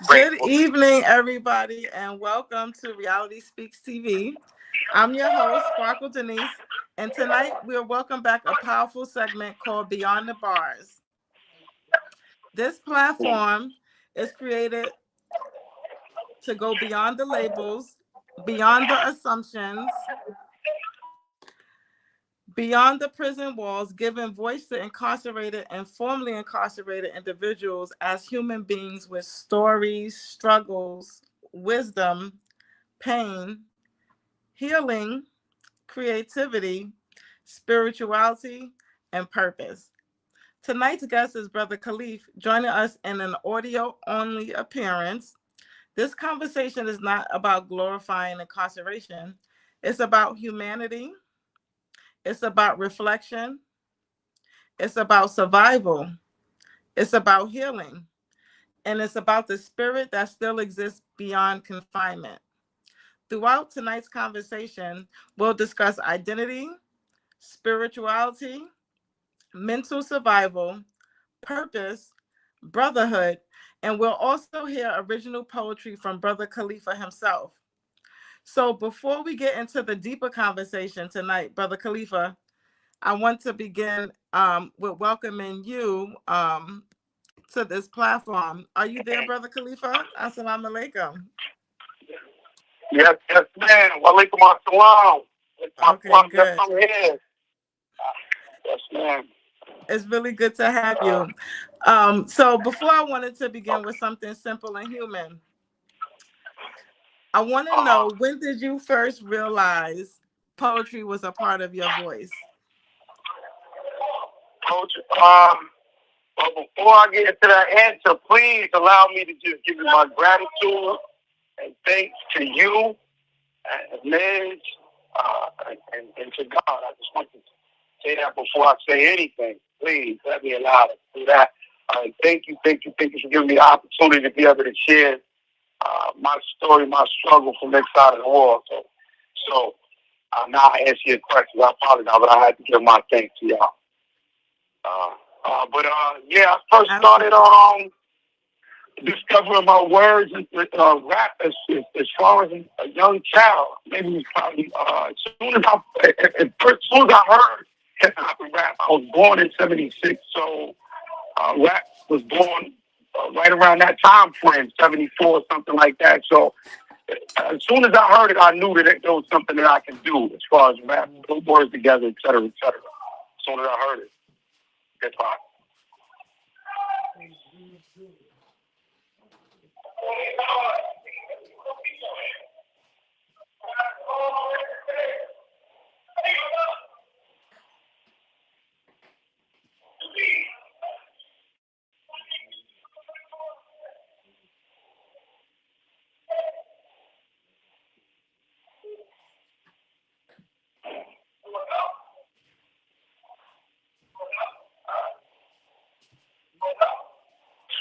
Good evening, everybody, and welcome to Reality Speaks TV. I'm your host, Sparkle Denise, and tonight we'll welcome back a powerful segment called Beyond the Bars. This platform is created to go beyond the labels, beyond the assumptions, beyond the prison walls, giving voice to incarcerated and formerly incarcerated individuals as human beings with stories, struggles, wisdom, pain, healing, creativity, spirituality, and purpose. Tonight's guest is Brother Khalifah, joining us in an audio-only appearance. This conversation is not about glorifying incarceration. It's about humanity. It's about reflection. It's about survival. It's about healing. And it's about the spirit that still exists beyond confinement. Throughout tonight's conversation, we'll discuss identity, spirituality, mental survival, purpose, brotherhood, and we'll also hear original poetry from Brother Khalifah himself. So before we get into the deeper conversation tonight, Brother Khalifah, I want to begin with welcoming you to this platform. Are you there, Brother Khalifah? Assalamu alaikum. Yes, ma'am. Walaikum assalam. Okay, good. I'm here. Yes, ma'am. It's really good to have you. So before I wanted to begin with something simple and human, I want to know, when did you first realize poetry was a part of your voice? Poetry. But before I get into that answer, please allow me to just give you my gratitude and thanks to you and Liz and to God. I just want to say that before I say anything. Please let me allow to do that. Thank you for giving me the opportunity to be able to share my story, my struggle from this side of the world. So now I answer your questions. I apologize, but I had to give my thanks to y'all. I first started discovering my words and rap as far as a young child. Maybe it was probably as soon as I heard hip hop and rap. I was born in '76, so rap was born right around that time frame, '74, something like that. So as soon as I heard it, I knew that there was something that I could do as far as rap, put words together, et cetera, et cetera. As soon as I heard it, hip hop.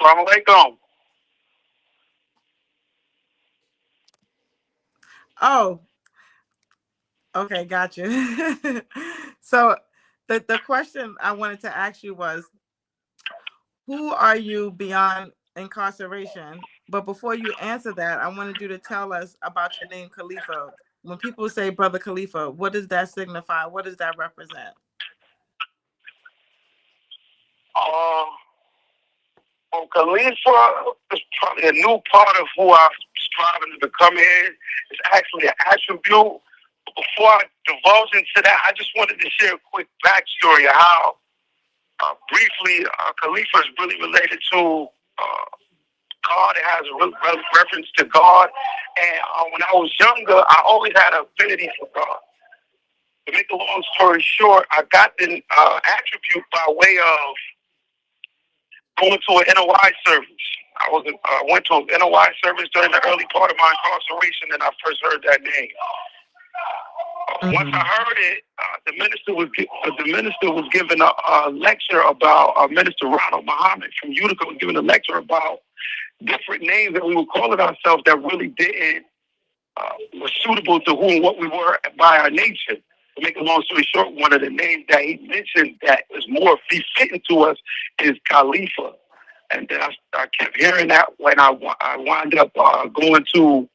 Assalamu alaikum. Oh, okay, got you. So the question I wanted to ask you was, who are you beyond incarceration? But before you answer that, I wanted you to tell us about your name, Khalifah. When people say Brother Khalifah, what does that signify? What does that represent? Well, Khalifah is probably a new part of who I'm striving to become here. It's actually an attribute. Before I divulge into that, I just wanted to share a quick backstory of how, briefly, Khalifah is really related to God. It has a reference to God. And when I was younger, I always had an affinity for God. To make a long story short, I got the attribute by way of going to an NOI service. I went to an NOI service during the early part of my incarceration, and I first heard that name. Once I heard it, the minister was giving a lecture about Minister Ronald Muhammad from Utica was giving a lecture about different names that we were calling ourselves that really didn't were suitable to who and what we were by our nature. To make a long story short, one of the names that he mentioned that is more befitting to us is Khalifa. And then I kept hearing that when I wound up going to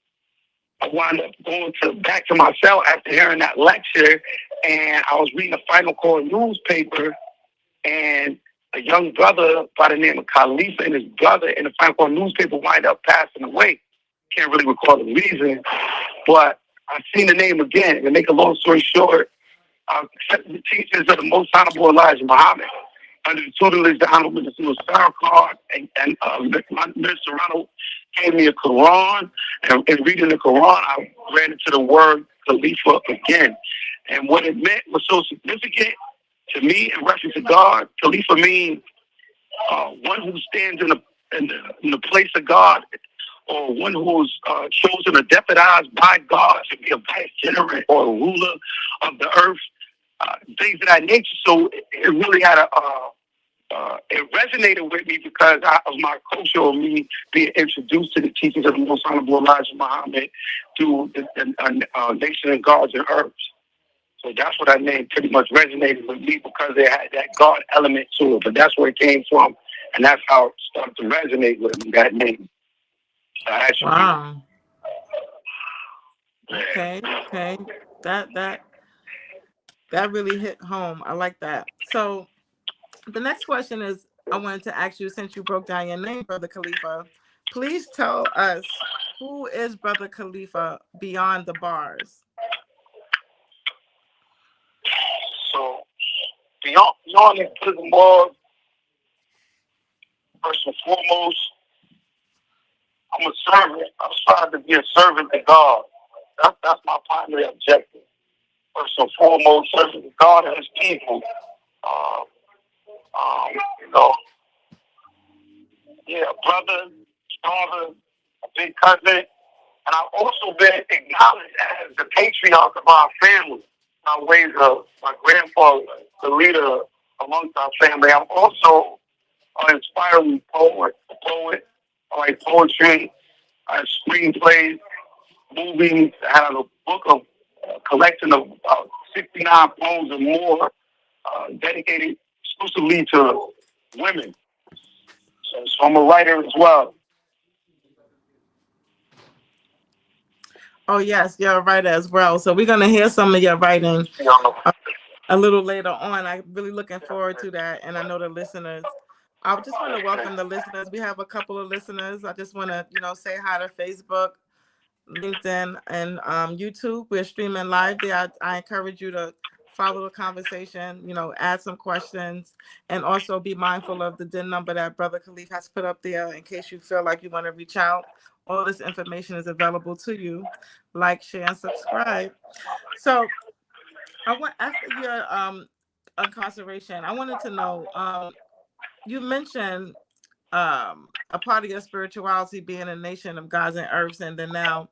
back to my cell after hearing that lecture, and I was reading the Final Call newspaper, and a young brother by the name of Khalifa and his brother in the Final Call newspaper wind up passing away. Can't really recall the reason, but I seen the name again. To make a long story short, I accepted the teachings of the Most Honorable Elijah Muhammad under the tutelage of the Honorable Minister Farrakhan, and Minister Ronald gave me a Quran, and in reading the Quran, I ran into the word Khalifa again. And what it meant was so significant to me in reference to God. Khalifa means one who stands in the place of God, or one who's chosen or deputized by God to be a vicegerent or a ruler of the earth, things of that nature. So it really had it resonated with me because of my culture, of me being introduced to the teachings of the Most Honorable Elijah Muhammad through the Nation of Gods and Earths. So that's what that name pretty much resonated with me, because it had that God element to it. But that's where it came from, and that's how it started to resonate with me, that name. Wow. Okay. That really hit home. I like that. So the next question is, I wanted to ask you, since you broke down your name, Brother Khalifah, please tell us, who is Brother Khalifah beyond the bars? So beyond the prison walls, first and foremost, I'm a servant. I'm trying to be a servant to God. That's my primary objective. First and foremost, serving to God and His people. Brother, father, a big cousin, and I've also been acknowledged as the patriarch of our family. By ways of my grandfather, the leader amongst our family. I'm also an inspiring poet. I write poetry, I have screenplays, movies. I have a book of collection of 69 poems and more, dedicated exclusively to women. So I'm a writer as well. Oh, yes, you're a writer as well. So we're going to hear some of your writing a little later on. I'm really looking forward to that. And I know the listeners, I just want to welcome the listeners. We have a couple of listeners. I just want to, say hi to Facebook, LinkedIn, and YouTube. We're streaming live there. I encourage you to follow the conversation, add some questions, and also be mindful of the DIN number that Brother Khalif has put up there in case you feel like you want to reach out. All this information is available to you. Like, share, and subscribe. So after your incarceration, I wanted to know, you mentioned a part of your spirituality being a nation of gods and earths, and then now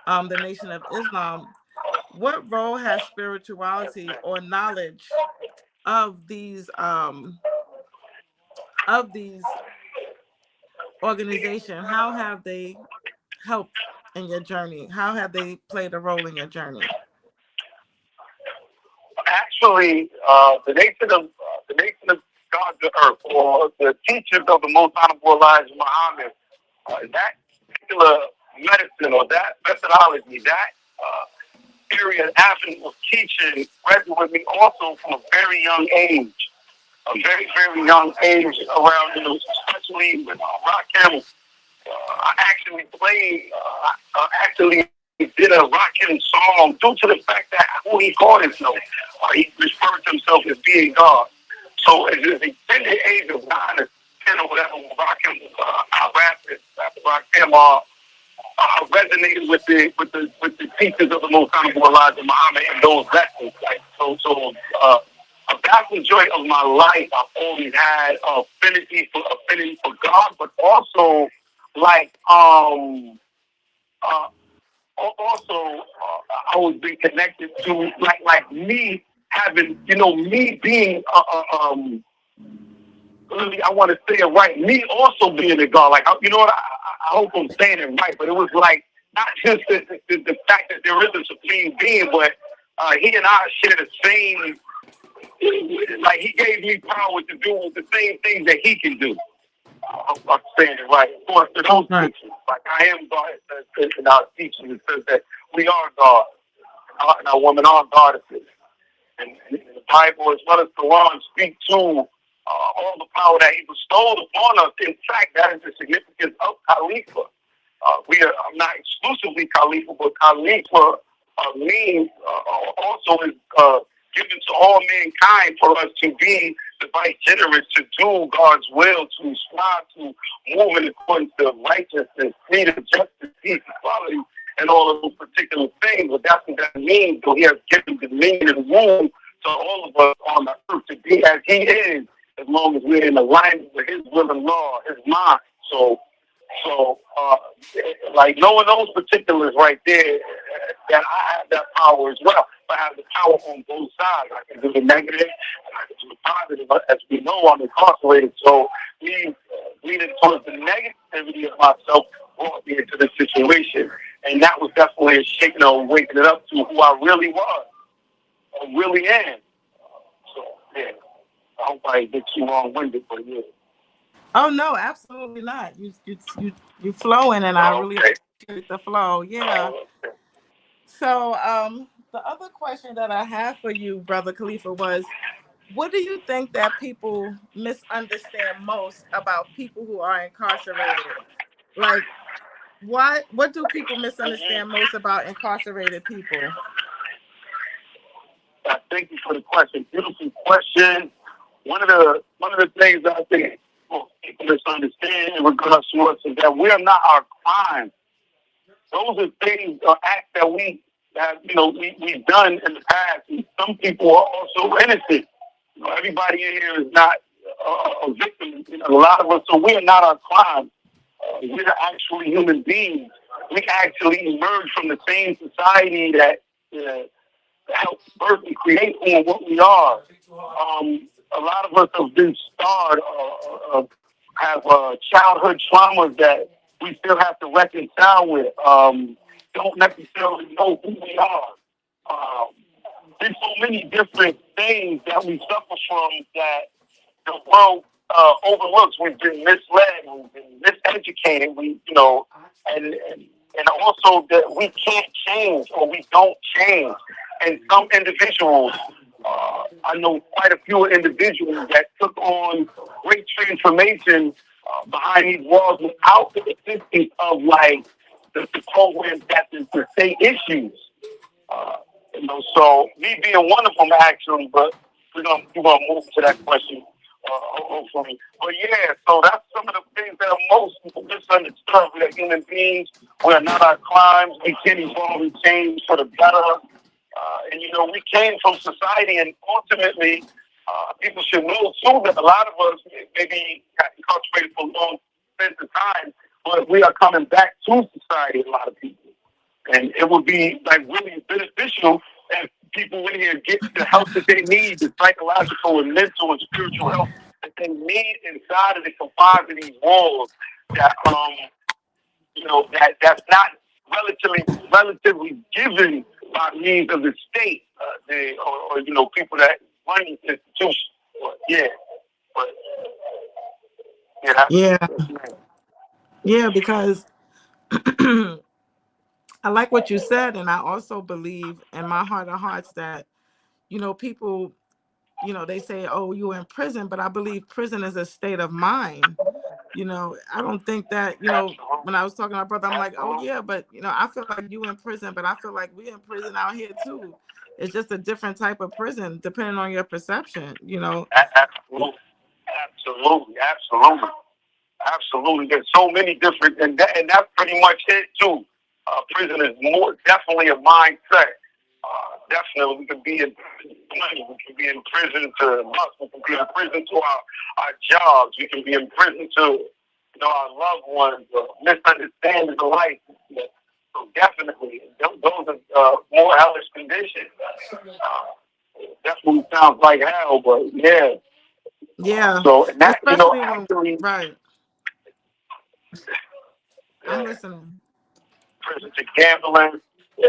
the Nation of Islam. What role has spirituality or knowledge of these organizations? How have they helped in your journey? How have they played a role in your journey? Actually, the Nation of God's earth, or the teachers of the Most Honorable Elijah Muhammad, that particular medicine or that methodology, that area avenue of teaching resonated with me also from a very young age. A very, very young age, around, especially with Rakim. I actually played, actually did a Rakim song due to the fact that who he called himself. He referred to himself as being God. So at the extended age of 9 or 10 or whatever, Rakim, I rapped it after Rakim, resonated with the teachers of the Most Honorable Elijah Muhammad and those lessons. A a vast majority of my life, I've always had affinity for God, but also like I was being connected to like me having, me being really, I want to say it right, me also being a God. Like, you know what? I hope I'm saying it right, but it was like not just the fact that there is a supreme being, but he and I share the same. Like, he gave me power to do the same things that he can do. I'm saying it right. Of course, in those teachings, like I am God, in our teaching, it says that we are God, and our women are goddesses. And the Bible, as well as the Quran, speak to all the power that he bestowed upon us. In fact, that is the significance of Khalifa. I'm not exclusively Khalifa, but Khalifa means also is given to all mankind for us to be the vicegerents, to do God's will, to strive to move in accordance to righteousness, freedom, justice, peace, equality, and all of those particular things. But that's what that means. So he has given dominion and rule to all of us on the earth to be as he is, as long as we're in alignment with his will and law, his mind. So like knowing those particulars right there, that I have that power as well. I have the power on both sides. I can do the negative, and I can do the positive. But as we know, I'm incarcerated, so me leaning towards the negativity of myself brought me into this situation, and that was definitely a shaking of waking it up to who I really was, or really am. So yeah, I hope I didn't get too long-winded, but yeah. Oh no, absolutely not. You flowing, and I really appreciate the flow. Yeah. So the other question that I have for you, Brother Khalifa, was, what do you think that people misunderstand most about people who are incarcerated? Like, what do people misunderstand most about incarcerated people? Thank you for the question. Beautiful question. One of the things that I think people misunderstand in regards to us is that we are not our crimes. Those are things, acts that we've done in the past. And some people are also innocent. Everybody in here is not a victim. A lot of us, so we are not our crimes. We're actually human beings. We actually emerge from the same society that helps birth and create what we are. A lot of us have been scarred, have childhood traumas that we still have to reconcile with. Don't necessarily know who we are. There's so many different things that we suffer from that the world overlooks. We've been misled, we've been miseducated. And also that we can't change or we don't change. And some individuals, I know quite a few individuals that took on great transformation behind these walls without the assistance of like the programs that the state issues. So me being one of them actually, but we're gonna move to that question hopefully. But yeah, so that's some of the things that are most people misunderstood. We are human beings. We are not our crimes. We can evolve and change for the better. And we came from society, and ultimately, people should know too that a lot of us maybe got incarcerated for a long sense of time, but we are coming back to society. A lot of people, and it would be like really beneficial if people in here get the help that they need, the psychological and mental and spiritual help that they need inside of the confines of these walls. That that's not relatively given by means of the state, or people that run these institutions. But Yeah, yeah, because I like what you said, and I also believe in my heart of hearts that people, they say, "Oh, you're in prison," but I believe prison is a state of mind. I don't think that, when I was talking to my brother, I'm like, oh yeah, but I feel like you in prison, but I feel like we in prison out here too. It's just a different type of prison, depending on your perception. Absolutely. There's so many different, and that's pretty much it too. Prison is more definitely a mindset. definitely. We could be in prison to money. We could be in prison to lust. We could be in prison to our jobs. We can be in prison to our loved ones, misunderstanding the life. So definitely, those are more hellish conditions. Definitely sounds like hell, but yeah. Yeah. So and that Especially when actually right. I'm listening. prison to gambling. Yeah.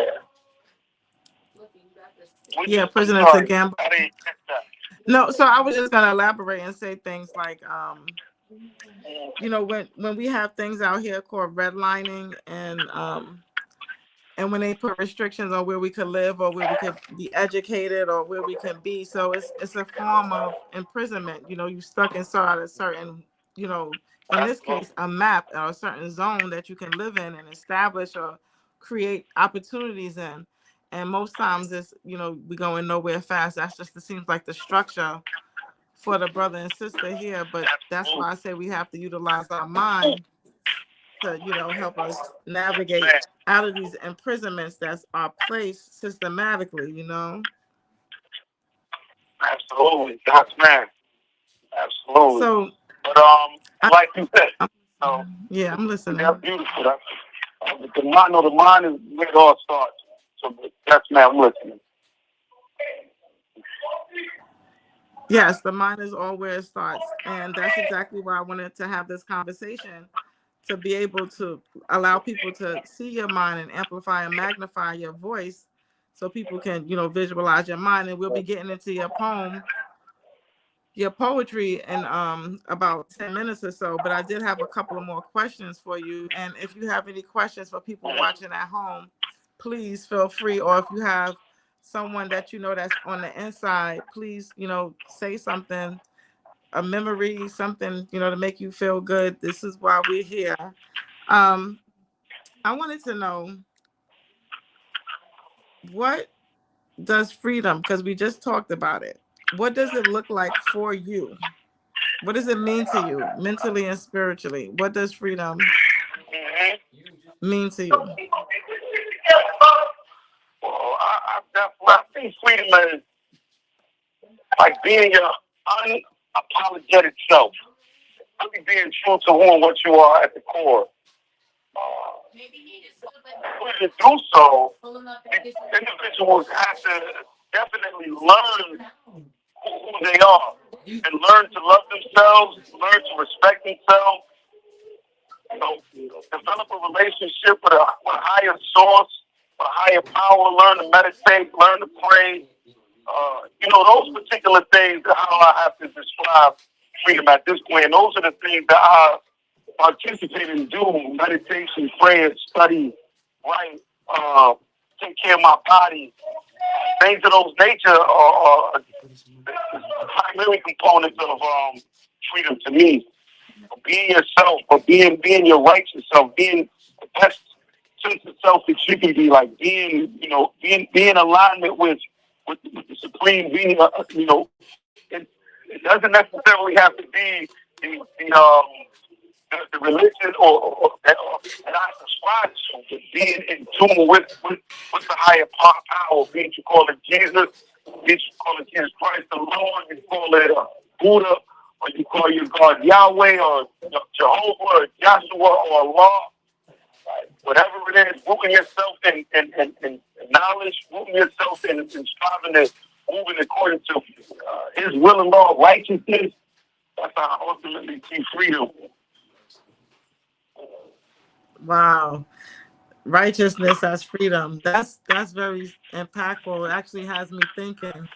Yeah, I'm prison to sorry. gamble. I didn't catch that. No, so I was just gonna elaborate and say things like when we have things out here called redlining and when they put restrictions on where we could live or where we could be educated or where we can be, so it's a form of imprisonment. You stuck inside a certain, in this case a map or a certain zone that you can live in and establish or create opportunities in. And most times it's, we going nowhere fast. That's just, it seems like the structure for the brother and sister here. But that's why I say we have to utilize our mind to, help us navigate out of these imprisonments that are placed systematically. Absolutely. That's man. Absolutely. So, But like you said, yeah, I'm that's listening. beautiful. The mind is where it all starts. So that's man, I'm listening. Yes, the mind is all where it starts. And that's exactly why I wanted to have this conversation, to be able to allow people to see your mind and amplify and magnify your voice so people can, visualize your mind. And we'll be getting into your poetry in about 10 minutes or so. But I did have a couple of more questions for you. And if you have any questions for people watching at home, please feel free. Or if you have someone that that's on the inside, please, say something, a memory, something, to make you feel good. This is why we're here. Um, I wanted to know, what does freedom, because we just talked about it, what does it look like for you? What does it mean to you mentally and spiritually? What does freedom mean to you? Well, I think freedom is like being your unapologetic self. Really being true to who and what you are at the core. To do so, individuals have to definitely learn who they are and learn to love themselves, learn to respect themselves, develop a relationship with a higher source, a higher power, learn to meditate, learn to pray. Those particular things are how I have to describe freedom at this point. And those are the things that I participate in doing: meditation, prayer, study, write, take care of my body. Things of those nature are primary components of freedom to me. Being yourself, or being your righteous self, being the best sense of self that you can be, like being in alignment with the supreme being. It doesn't necessarily have to be the religion or that I subscribe to, but being in tune with the higher power, be it you call it Jesus, be it you call it Jesus Christ the Lord, you call it Buddha, or you call your God Yahweh, or Jehovah, or Joshua, or Allah. Whatever it is, rooting yourself in knowledge, rooting yourself in striving to moving according to His will and law of righteousness. That's how I ultimately see freedom. Wow. Righteousness as freedom. That's very impactful. It actually has me thinking,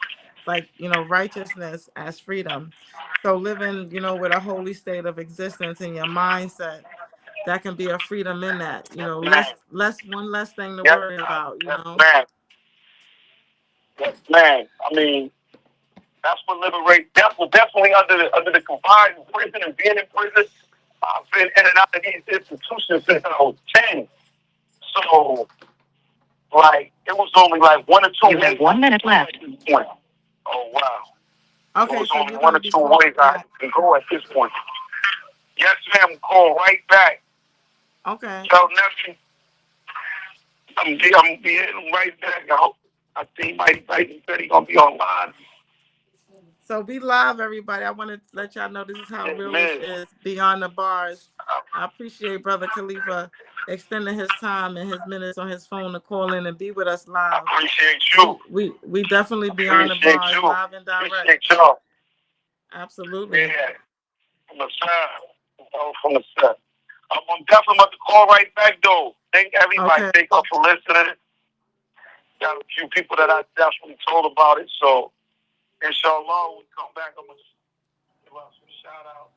like, righteousness as freedom. So living, with a holy state of existence in your mindset, that can be a freedom in that, one less thing to worry about. Man. Yes, man. I mean, that's what liberate. That was definitely under the confined prison and being in prison. I've been in and out of these institutions since I was 10. So, like, it was only like 1 or 2 ways. 1 minute left. At this point. Oh, wow. Okay, it was so only you're 1 going or to be 2 going ways I back. can go at this point. Yes, ma'am. Call right back. Okay. Tell nephew I'm getting right back. I I think he said he's gonna be online. So be live, everybody. I want to let y'all know this is how real this is beyond the bars. I appreciate Brother Khalifa extending his time and his minutes on his phone to call in and be with us live. I appreciate you. We definitely beyond the bars, live and direct. Appreciate y'all. Absolutely. Yeah, from the side. From the side. I'm definitely about to call right back though. Thank everybody. Okay. Thank you for listening. Got a few people that I definitely told about it. So inshallah, when we come back, I'm gonna give out some shout outs.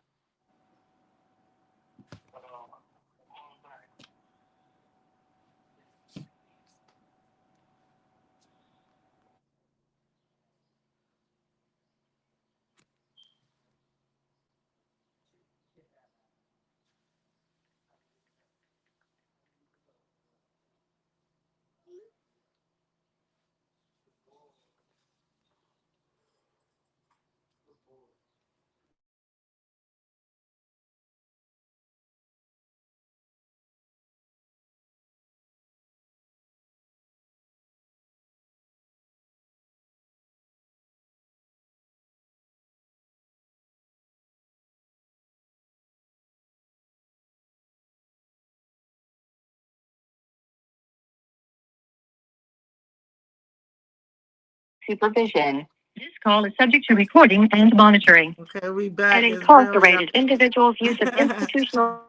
Supervision. This call is subject to recording and monitoring. Okay, we back. And incarcerated individuals' use of institutional.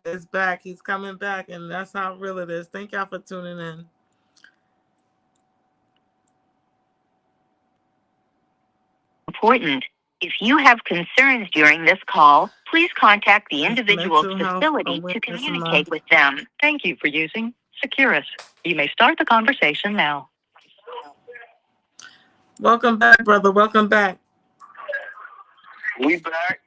It's back. He's coming back, and that's how real it is. Thank y'all for tuning in. Important. If you have concerns during this call, please contact the individual's facility to communicate with them. Thank you for using Securus. You may start the conversation now. Welcome back, brother. Welcome back. We back.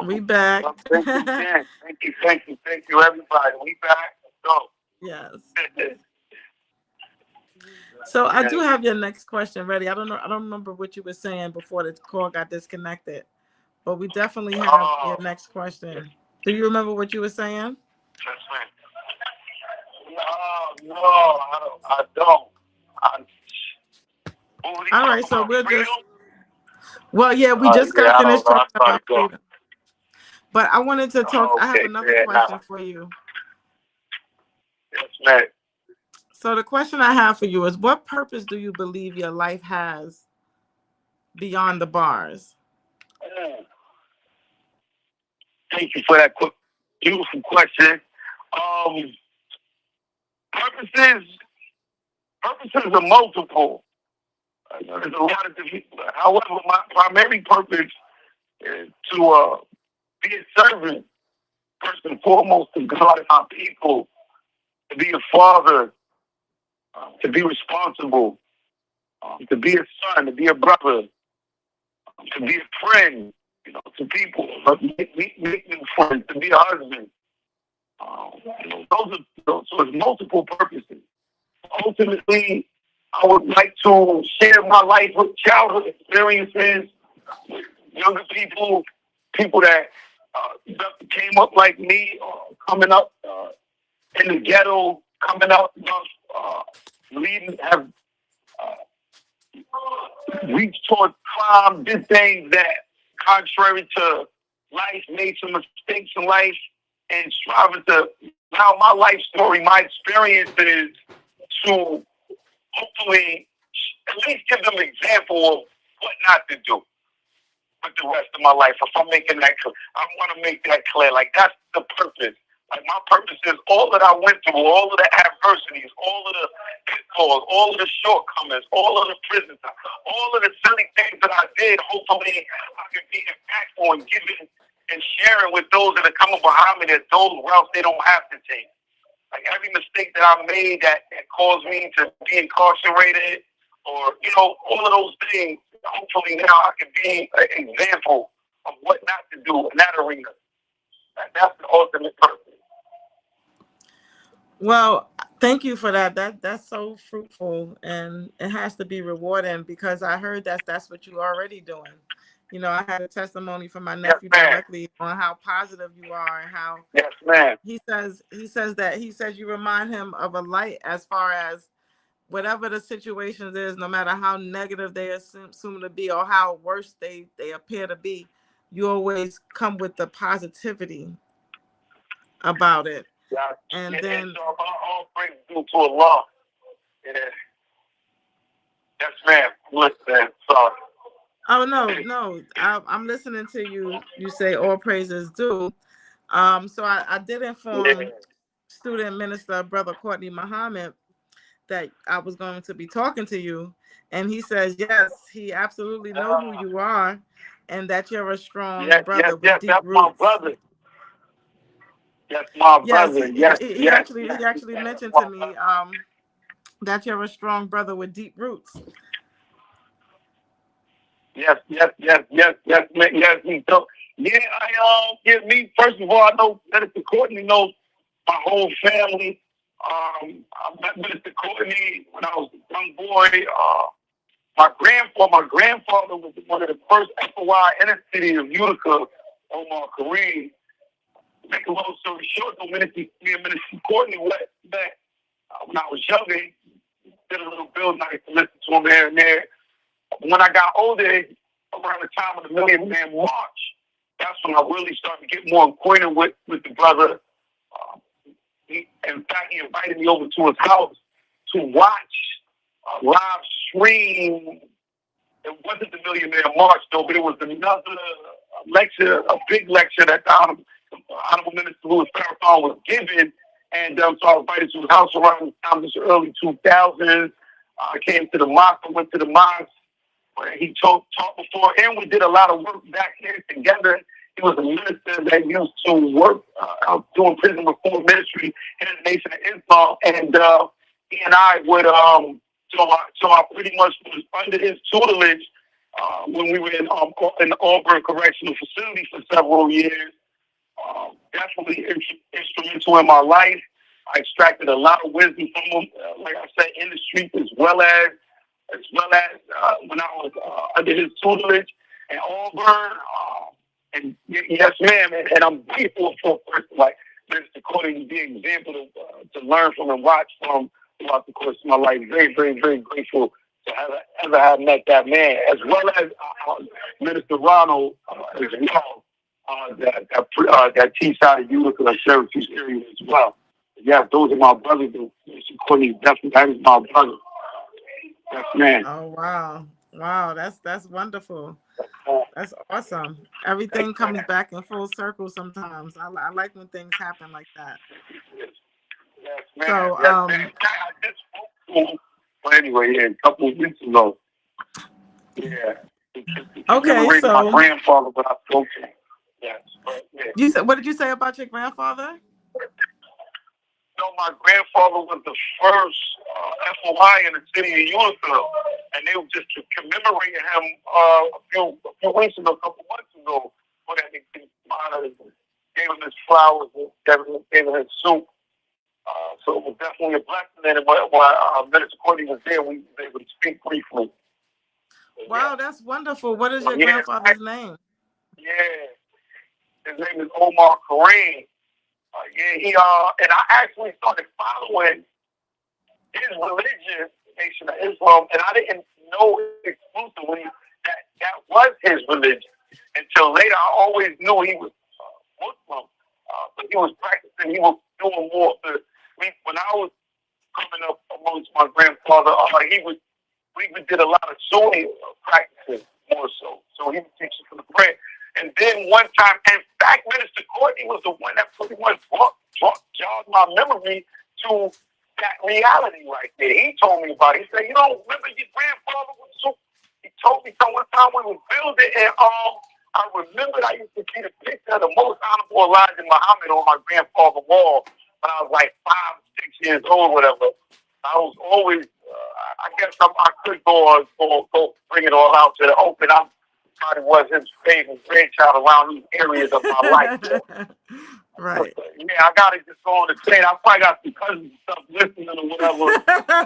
We back. Thank you, everybody. We back. So. Yes. So I do have your next question ready. I don't know. I don't remember what you were saying before the call got disconnected, but we definitely have your next question. Do you remember what you were saying? No, I don't. All right, so we'll just. Well, yeah, we just got finished talking about freedom. But I wanted to talk. I have another question for you. Yes, ma'am. So the question I have for you is, what purpose do you believe your life has beyond the bars? Thank you for that beautiful question. Purposes are multiple. There's a lot of different. However, my primary purpose is to be a servant, first and foremost, to God and our people, to be a father, to be responsible, to be a son, to be a brother, to be a friend, to people, make new friends, to be a husband. So it's multiple purposes. Ultimately, I would like to share my life with childhood experiences with younger people that came up like me, coming up in the ghetto, coming up, have reached towards crime, did things that, contrary to life, made some mistakes in life, and striving to allow my life story, my experiences, to hopefully at least give them an example of what not to do with the rest of my life. If I'm making that clear, I want to make that clear. Like, that's the purpose. Like, my purpose is all that I went through, all of the adversities, all of the pitfalls, all of the shortcomings, all of the prisons, all of the silly things that I did. Hopefully, I can be impactful and giving and sharing with those that are coming behind me, that those routes they don't have to take. Like, every mistake that I made that caused me to be incarcerated, or, all of those things, hopefully now I can be an example of what not to do in that arena. That's the ultimate purpose. Well, thank you for that. That's so fruitful, and it has to be rewarding, because I heard that's what you're already doing. I had a testimony from my nephew directly on how positive you are, and how he says you remind him of a light, as far as whatever the situations is, no matter how negative they assume to be or how worse they appear to be, you always come with the positivity about it. Yeah. And Yeah, then so all praise due to Allah. Yeah. Yes, ma'am. Listen, sorry. oh no, I'm listening to you. You say all praises due. So I did inform student minister Brother Courtney Muhammad that I was going to be talking to you, and he says yes, he absolutely know who you are, and that you're a strong brother with deep That's my roots. brother. That's my Yes, brother. Yes, he yes, actually yes, he actually yes, mentioned my to me brother. that you're a strong brother with deep roots. Yes, man, yes, me too. Yeah, me, first of all, I know Minister Courtney knows my whole family. I met Minister Courtney when I was a young boy. My grandfather was one of the first FOI in the city of Utica, Omar Kareem. Make a long story short, me and Minister Courtney went back when I was younger. Did a little building. I used to listen to him here and there. When I got older, around the time of the Million Man March, that's when I really started to get more acquainted with the brother. In fact, he invited me over to his house to watch a live stream. It wasn't the Million Man March, though, but it was another lecture, a big lecture that the Honorable Minister Louis Farrakhan was giving. And so I was invited to his house around the time, this early 2000s. I came to the mosque, I went to the mosque. He taught before, and we did a lot of work back here together. He was a minister that used to work doing prison reform ministry in the Nation of Islam, and he and I would so I pretty much was under his tutelage when we were in the Auburn Correctional Facility for several years. Definitely instrumental in my life. I extracted a lot of wisdom from him, like I said, in the streets as well as when I was under his tutelage in Auburn. And yes, ma'am, and I'm grateful for a person like Mr. Cody to be an example to learn from and watch from throughout the course of my life. Very, very, very grateful to ever have met that man, as well as Minister Ronald as well, that teach out of Utica and Syracuse area as well. Yeah, those are my brothers. Mr. Cody, definitely, that is my brother. Yes, man. Oh wow, that's wonderful. That's awesome. Everything comes back in full circle sometimes. I like when things happen like that. Yes, man. So Yes, man. I just spoke to him. But anyway, yeah, a couple of weeks ago. Yeah. He commemorated my grandfather, but I spoke to him. Yes. But, yeah. You said, what did you say about your grandfather? My grandfather was the first FOI in the city of Utica, and they were just commemorating him a few weeks ago, a couple months ago, for that they gave him his flowers and gave him his soup. So it was definitely a blessing. And while Minister Courtney was there, we were able to speak briefly. Wow, that's wonderful. What is your grandfather's name? Yeah, his name is Omar Kareem. He and I actually started following his religion, Nation of Islam, and I didn't know exclusively that was his religion until later. I always knew he was Muslim, but he was practicing. He was doing more. When I was coming up amongst my grandfather, we did a lot of Sunni practices more so. So he was teaching from the prayer. And then one time, in fact, Minister Courtney was the one that pretty much jogged my memory to that reality right there. He told me about it. He said, remember your grandfather was so... He told me one time we were building, and I remembered I used to see the picture of the most honorable Elijah Muhammad on my grandfather's wall when I was like 5, 6 years old, whatever. I was always, I guess I could go bring it all out to the open. Probably was his favorite grandchild around these areas of my life. Right. Yeah, I gotta just go on the train. I probably got some cousins and stuff listening or whatever.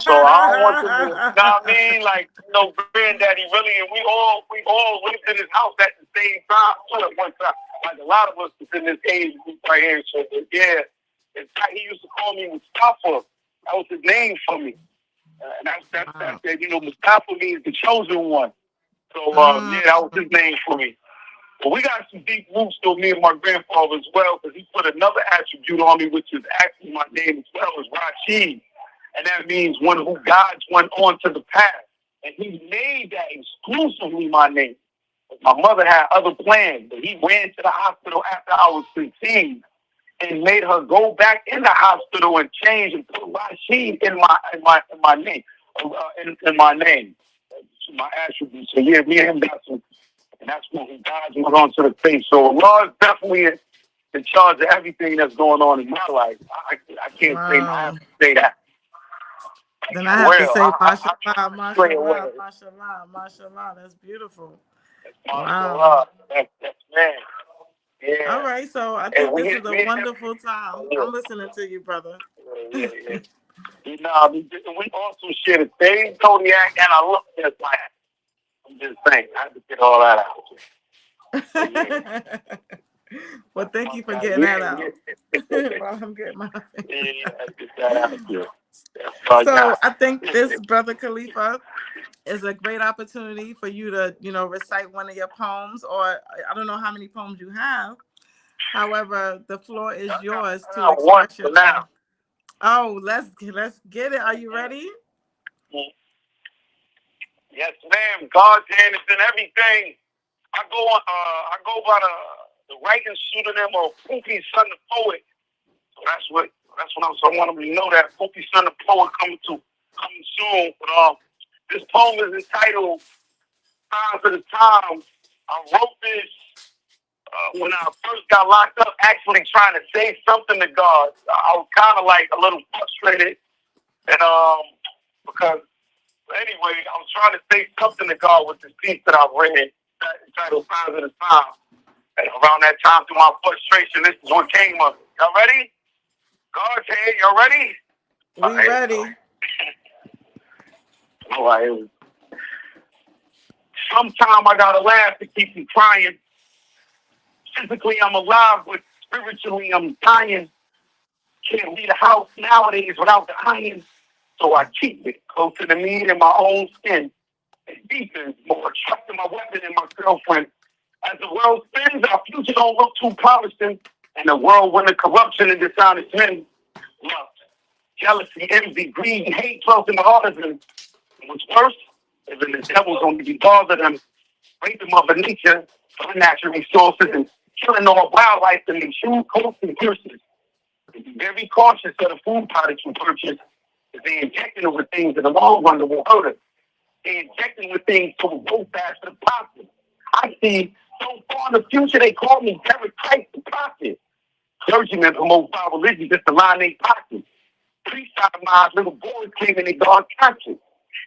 So I don't want them to, you know what I mean? Like, granddaddy really, and we all lived in his house at the same time at one time. Like a lot of us was in this age group right here. So yeah. In fact, he used to call me Mustafa. That was his name for me. And that's that. You know, Mustafa means the chosen one. So yeah, that was his name for me. But we got some deep roots though, me and my grandfather as well, because he put another attribute on me, which is actually my name as well, is Rashid. And that means one who guides one onto the path. And he made that exclusively my name. My mother had other plans, but he ran to the hospital after I was conceived and made her go back in the hospital and change and put Rashid in my name, in my name, my attributes. So yeah, me and him got some, and that's what he guides me onto the face. So Allah is definitely in charge of everything that's going on in my life. I can't say I have to say that. Then I have to say, mashallah, mashallah. That's beautiful. Wow. That's man. Yeah. All right, so I think this is a wonderful time. I'm listening to you, brother. Yeah. You know, we also share the same Kodiak, and I look just like, I'm just saying, I have to get all that out. Well, thank you for getting that out. While I'm getting my get that out here. So I think this, Brother Khalifah, is a great opportunity for you to, recite one of your poems, or I don't know how many poems you have. However, the floor is yours to express your now. Oh, let's get it. Are you ready? Yes, ma'am. God's hand is in everything. I go by the writing pseudonym of Poopy Son the Poet. So that's what I want them to know, that Poopy Son the Poet coming soon. But this poem is entitled "Time for the Time." I wrote this when I first got locked up, actually trying to say something to God. I was kind of like a little frustrated, and because anyway, I was trying to say something to God with this piece that I read entitled "Signs of the Time." And around that time, through my frustration, this is what came up. Y'all ready? God's hand, y'all ready? We ready. All right. Sometime I gotta laugh to keep me crying. Physically, I'm alive, but spiritually, I'm dying. Can't leave the house nowadays without the iron. So I keep it closer to me than my own skin. It deepens more trust in my weapon and my girlfriend. As the world spins, our future don't look too promising. And the world winning corruption and dishonest men. Love, jealousy, envy, greed, and hate dwells in the heart of them. And what's worse is when the devil's only be bothered them, raping Mother Nature for her natural resources and killing all wildlife in these shoes, coats, and piercings. Be very cautious of the food products you purchase, because they're injecting it with things in the long run that will hurt us. They're injecting with things so we'll go faster than possible. I see so far in the future they call me Derek Christ the Prophet. Clergymen promote foul religion just to line their pockets. Priests sodomized little boys claiming they God conscious.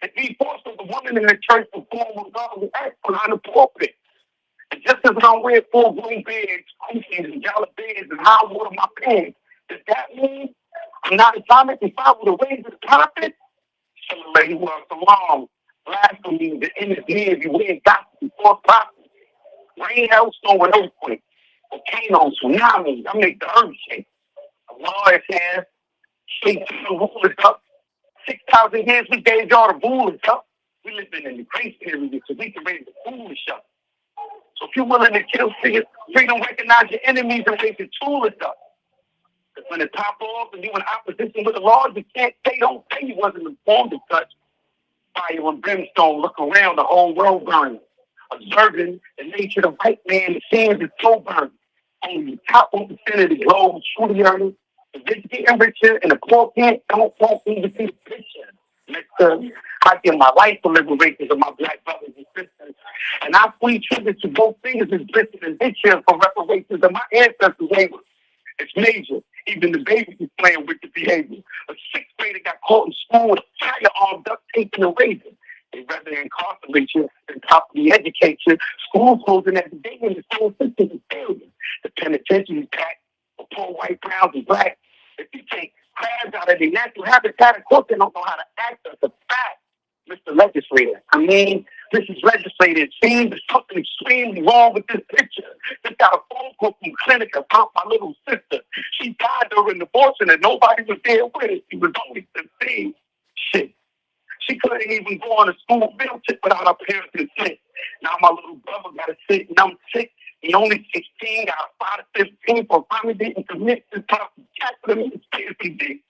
And be forced of the woman in the church perform what God will act behind the pulpit. And just as I wear full-blown beards, cookies, and yellow beards, and high water my pants, does that mean I'm not Islamic and follow the ways of the prophet? Somebody who was alarm, blasphemy, the end of the year, you wear gospel before prophet. Rain, hailstorm, and earthquake, volcanoes, tsunamis, I make the earth shake. Allah is here, shake the rule is up. 6,000 years we gave y'all the rule is up. We living in the grace period, so we can raise the foolish up. So if you're willing to kill freedom, recognize your enemies and raise the tool is up. Because when it top off and you're in opposition with the laws, you can't say, don't say you wasn't informed to touch. Fire and brimstone, look around, the whole world burning. Observing the nature of the white man, the sands is so burning. Only the top 1% of the globe is truly earning. The rich getting richer, and the poor don't even see the picture. I give my life for liberations of my black brothers and sisters. And I plead tribute to both fingers and blistered and picture for reparations of my ancestors' labor. It's major. Even the baby is playing with the behavior. A sixth grader got caught in school with a firearm, duct tape, and a razor. They rather incarcerate you than properly educate you. Schools closing every day and the school system is failing. The penitentiary is packed for poor white, browns, and blacks. If you take crabs out of their natural habitat, of course they don't know how to act. That's a fact, Mr. Legislator. I mean, Mrs. Legislator, it seems there's something extremely wrong with this picture. Just got a phone call from clinic about my little sister. She died during the abortion and nobody was there with it. She was only 15. Shit. She couldn't even go on a school field trip without her parents' consent. Now my little brother got a sick, and I'm sick. He only 16, got 5 to 15 for finally didn't commit to talk to Jack for the PhD.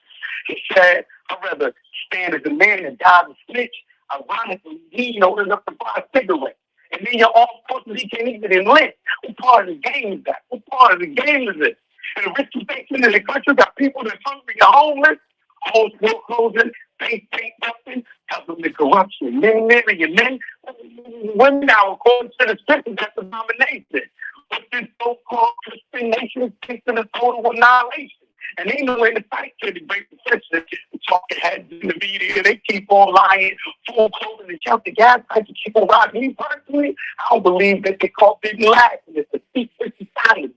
He said, I'd rather stand as a man and die as a snitch. Ironically, he old enough to buy a cigarette. And then you're all forced, he can't even enlist. What part of the game is that? What part of the game is it? And the richest basement in the country got people that's hungry and homeless, homes still closing, banks ain't nothing, government corruption, men marrying men, women now, according to the scriptures, that's a domination. But this so-called Christian nation is in a total annihilation. And ain't no way to fight to the great recession. The talking heads in the media, they keep on lying, full clothing and shelter gas prices keep on rising. Me personally, I don't believe that they caught didn't last. It's a secret society.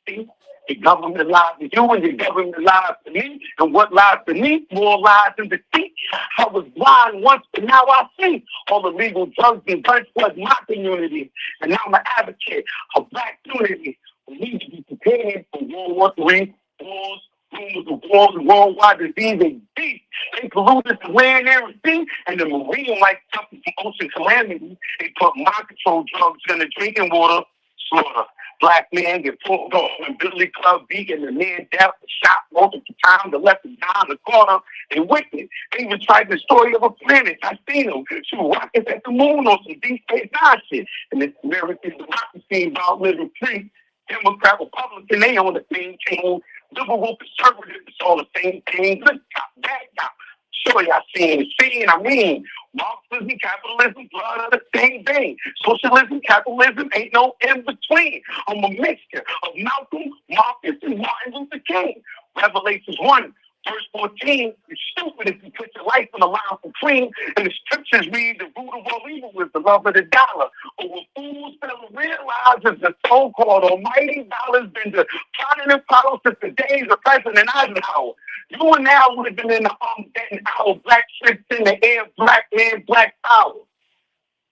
See? The government lies to you and the government lies to me. And what lies to me, more lies in deceit. I was blind once, but now I see. All the legal drugs and guns flood my community. And now I'm an advocate of black unity. We need to be prepared for World War III, wars, rumors of wars, worldwide disease, and beast. They polluted the land, air, and sea, and the marine life suffered from ocean calamities. They put mind control drugs in the drinking water, slaughter. Black men get pulled off in Billy Club, beaten, the man death, shot multiple times, the left and down the corner. They wicked. They even tried the story of a planet. I seen them shoot rockets at the moon on some deep space nine shit. And this American democracy about little free. Democrat, Republican, they on the same team. Liberal, conservative, it's all the same thing. Good cop, bad cop. Sure, y'all seeing. I mean, Marxism, capitalism, blood are the same thing. Socialism, capitalism, ain't no in between. I'm a mixture of Malcolm, Marcus, and Martin Luther King. Revelations 1, verse 14. It's stupid if you put your life on the line for clean. And the scriptures read the root of all evil is the love of the dollar. But what fools fail to realize is the so-called almighty dollar's been the prominent power since the days of President Eisenhower. You and now living in the getting our black ships in the air, black man, black power.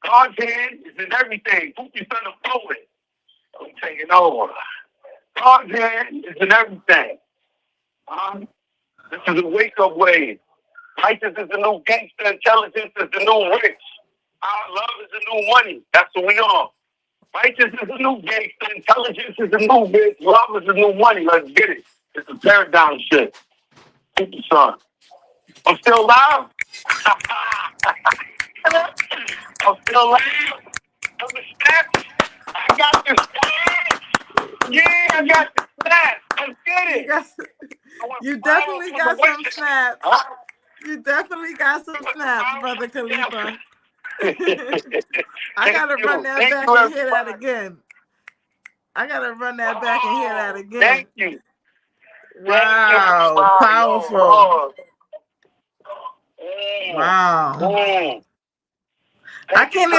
God's hand is in everything. Poopy's son of poet. I'm taking over. God's hand is in everything. This is a wake-up wave. Righteousness is the new gangster. Intelligence is the new rich. Our love is the new money. That's what we are. Righteousness is the new gangster. Intelligence is the new rich. Love is the new money. Let's get it. It's a paradigm shift. Thank you, son. I'm still live. I'm still live. I'm the snaps. I got the snaps. Yeah, I got the snaps. Let's get it. You definitely got some snaps. You definitely got some snaps, Brother Khalifah. I gotta run that back and hear that again. Thank you. Wow, powerful. Wow. I can't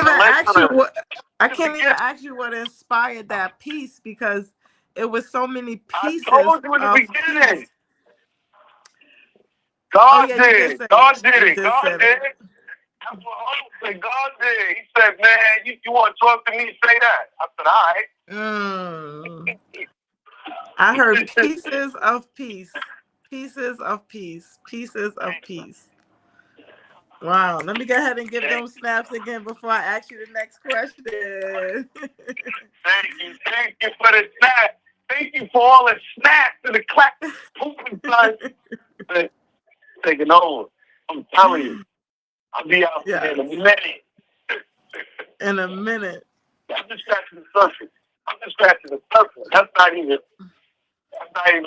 even ask you what inspired that piece, because it was so many pieces. I told you in the beginning. God did it. God did. That's what I said. God did. He said, man, you want to talk to me, say that. I said, all right. I heard pieces of peace. Pieces of peace. Pieces of peace. Wow. Let me go ahead and give them snaps again before I ask you the next question. Thank you. Thank you for the snap. Thank you for all the snaps and the clap. Pooping, son. Taking over. I'm telling you. I'll be out there in a minute. In a minute. I'm just scratching the surface. That's not even. I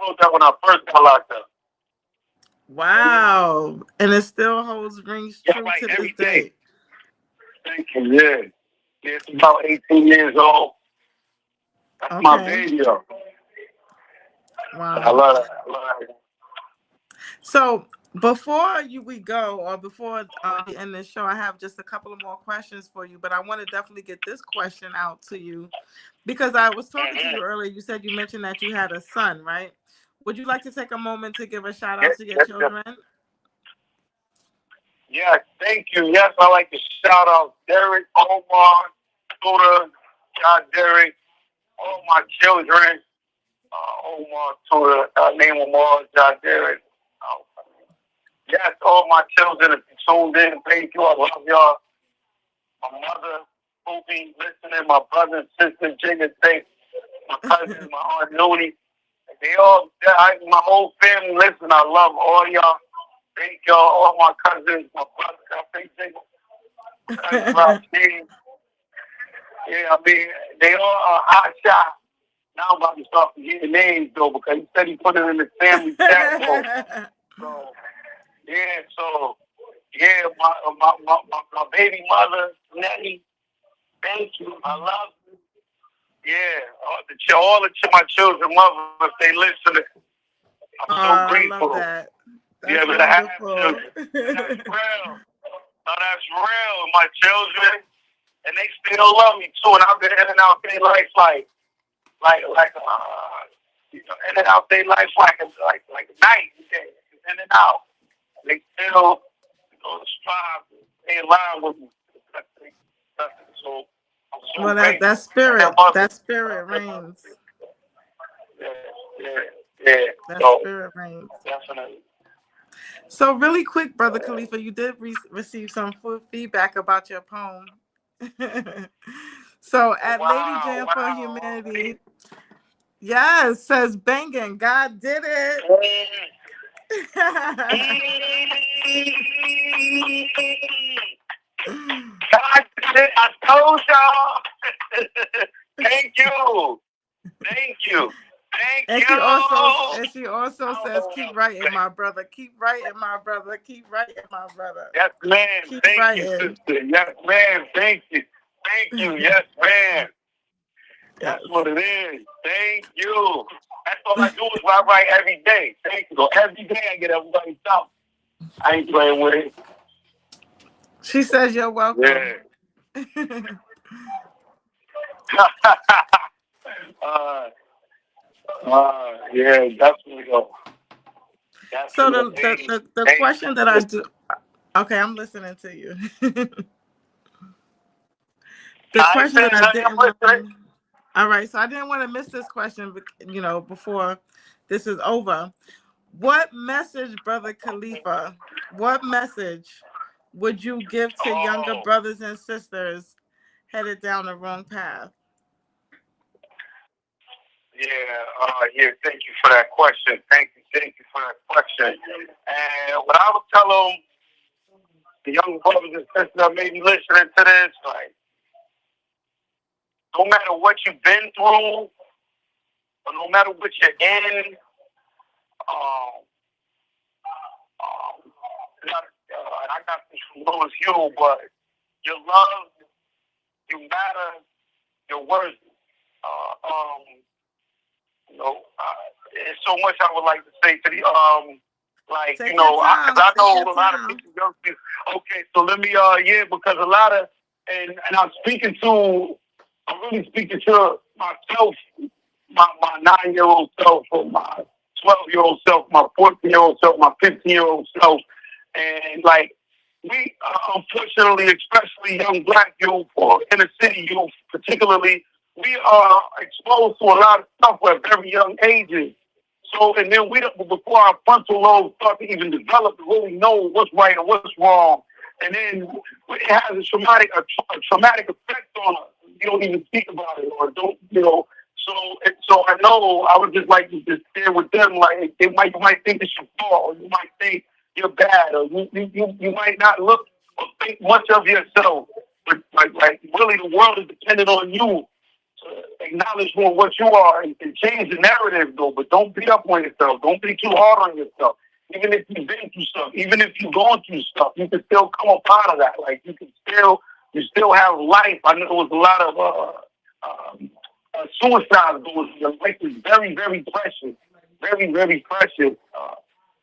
wrote that when I first got locked up. Wow. And it still rings true to this day. Thank you, yeah. It's about 18 years old. That's my baby. Wow. I love it. So before we go, or before we end the show, I have just a couple of more questions for you, but I want to definitely get this question out to you, because I was talking to you earlier. You said you mentioned that you had a son, right? Would you like to take a moment to give a shout out to your children? Yes, thank you. Yes, I like to shout out Derek, Omar, Tuda, John Derek, all my children. Omar, Tuda, name Omar, John Derek. Yes, all my children are tuned in. Thank you. I love y'all. My mother, Poopy, listening. My brother and sister, Jigga, thanks. My cousin, my aunt Noonie. They all, my whole family, listen. I love all y'all. Thank y'all. All my cousins, my brother, I think Jigga. Cousin Rob, yeah, I mean, they all are hot shot. Now I'm about to start forgetting names, though, because he said he put it in the family chat. So, my baby mother, Nettie, thank you. I love you. Yeah, all my children, mother, if they listening, I'm so grateful. I love that. That's wonderful. That's real. No, that's real. My children, and they still love me too. And I've been in and out their life in and out their life like night and day, in and out. They still strive to stay in line with me. So I'm so well, grateful. that spirit reigns. Yeah. That spirit reigns. Definitely. So really quick, Brother Khalifah, you did receive some feedback about your poem. So at Lady Jam for Humanity, yes, says banging, God did it. God did it. I told y'all. Thank you. And she also says, keep writing, my brother. Keep writing, my brother. Keep writing, my brother. Yes, ma'am. Thank you, sister. Yes, ma'am. Thank you. Yes, ma'am. That's what it is. Thank you. That's all I do is I write every day. Thank you. So every day I get everybody's stuff. I ain't playing with it. She says you're welcome. Yeah. Yeah, definitely. So the question that I do. Okay, I'm listening to you. The question that I didn't want. All right, so I didn't want to miss this question, before this is over. What message, Brother Khalifah, what message would you give to younger brothers and sisters headed down the wrong path? Yeah, thank you for that question. Thank you for that question. And what I would tell them, the young brothers and sisters that may be listening to this, like, no matter what you've been through, or no matter what you're in, and I got this from Louis Hugh, but you're loved, you matter, you're worthy. There's so much I would like to say to the because I know a lot of people, young people. Okay, so let me because a lot of and I'm really speaking to myself, my 9-year-old self, or my 12-year-old self, my 14-year-old self, my 15-year-old self, and we unfortunately, especially young black youth or inner city youth, particularly, we are exposed to a lot of stuff at very young ages. So, and then before our frontal lobes start to even develop to really know what's right and what's wrong, and then it has a traumatic effect on us. You don't even speak about it, or don't, So I know I would just like to just stay with them. Like you might think it's your fault, or you might think you're bad, or you might not look or think much of yourself. But like really, the world is dependent on you. Acknowledge what you are and change the narrative, though. But don't beat up on yourself. Don't be too hard on yourself. Even if you've been through stuff, even if you've gone through stuff, you can still come up out of that. Like you still have life. I know there was a lot of suicide. Your life is very, very precious. Very, very precious.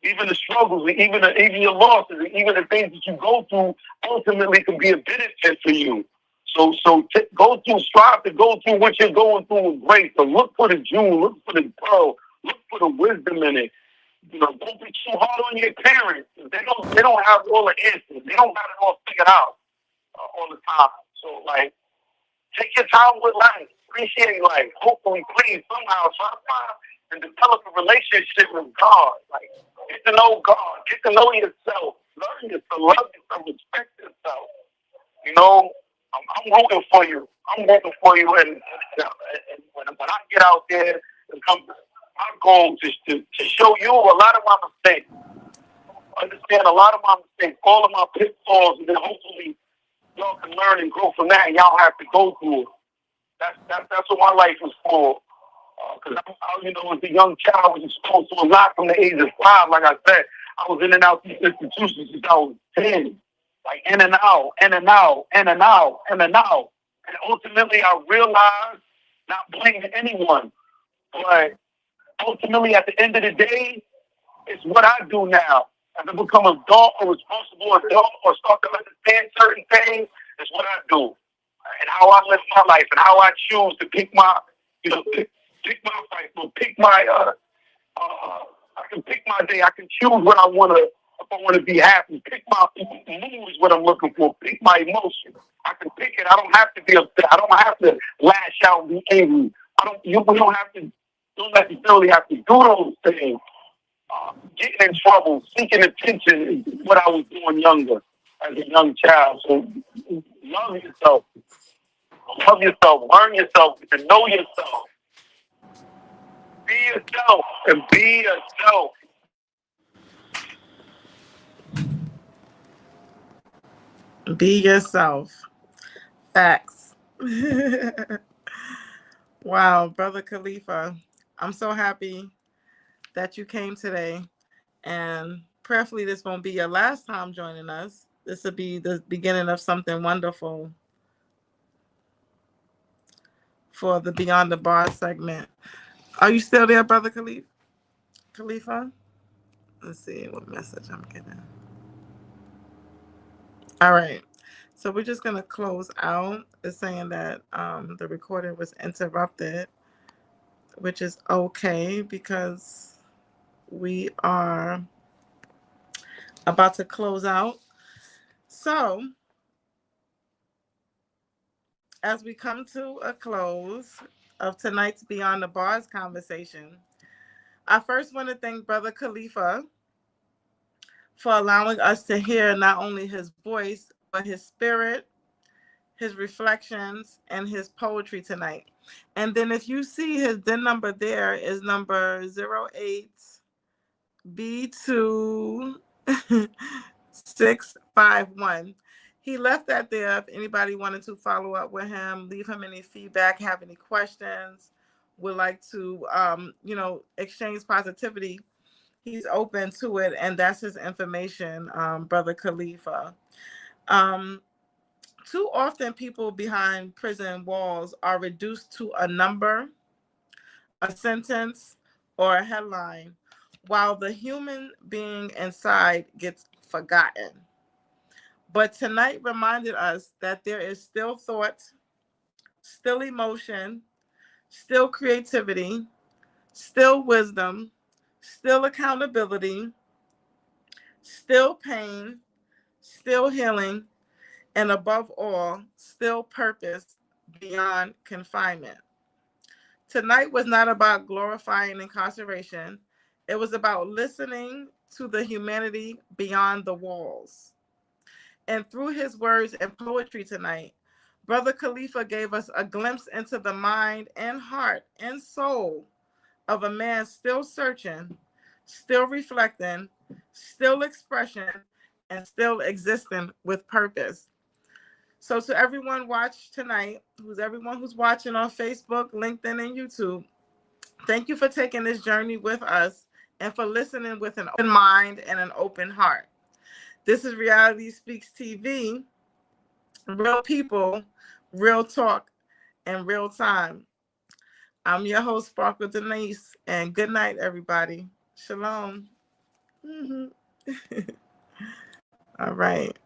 Even the struggles, even your losses, even the things that you go through, ultimately can be a benefit for you. So strive to go through what you're going through with grace. So look for the jewel, look for the pearl, look for the wisdom in it. Don't be too hard on your parents. They don't have all the answers. They don't got it all figured out all the time. So take your time with life, appreciate life. Hopefully, please somehow try to find and develop a relationship with God. Get to know God. Get to know yourself. Learn yourself. Love yourself. Respect yourself. You know, I'm rooting for you. I'm rooting for you. And when I get out there, my goal is to show you a lot of my mistakes. Understand a lot of my mistakes, all of my pitfalls, and then hopefully y'all can learn and grow from that, and y'all have to go through it. That's what my life was for. Because you know, as a young child, I was exposed to a lot from the age of 5. Like I said, I was in and out these institutions since I was 10. Like in and out, in and out, in and out, in and out. And ultimately, I realized, not blaming anyone, but ultimately, at the end of the day, it's what I do now. As I become an adult, a responsible adult, or start to understand certain things, it's what I do. And how I live my life, and how I choose to pick my, pick my fight, or pick my, I can pick my day. I can choose what I want to, if I want to be happy. Pick my mood is what I'm looking for. Pick my emotion. I can pick it. I don't have to be upset. I don't have to lash out and be angry. You don't necessarily have to do those things. Getting in trouble, seeking attention is what I was doing younger, as a young child. So love yourself. Love yourself. Learn yourself. Get to know yourself. Be yourself and be yourself. Be yourself. Facts. Wow, Brother Khalifah, I'm so happy that you came today. And prayerfully, this won't be your last time joining us. This will be the beginning of something wonderful for the Beyond the Bars segment. Are you still there, Brother Khalifah? Let's see what message I'm getting. All right. So we're just going to close out. It's saying that the recording was interrupted, which is okay because we are about to close out. So as we come to a close of tonight's Beyond the Bars conversation, I first want to thank Brother Khalifah for allowing us to hear not only his voice, but his spirit, his reflections, and his poetry tonight. And then if you see his DIN number there is number 08B2651. He left that there if anybody wanted to follow up with him, leave him any feedback, have any questions, would like to, exchange positivity. He's open to it, and that's his information, Brother Khalifah. Too often, people behind prison walls are reduced to a number, a sentence, or a headline, while the human being inside gets forgotten. But tonight reminded us that there is still thought, still emotion, still creativity, still wisdom, still accountability, still pain, still healing, and above all, still purpose beyond confinement. Tonight was not about glorifying incarceration. It was about listening to the humanity beyond the walls. And through his words and poetry tonight, Brother Khalifah gave us a glimpse into the mind and heart and soul of a man still searching, still reflecting, still expression, and still existing with purpose. So to everyone watch tonight, everyone who's watching on Facebook, LinkedIn, and YouTube, thank you for taking this journey with us and for listening with an open mind and an open heart. This is Reality Speaks TV, real people, real talk, and real time. I'm your host, Sparkle Denise, and good night, everybody. Shalom. All right.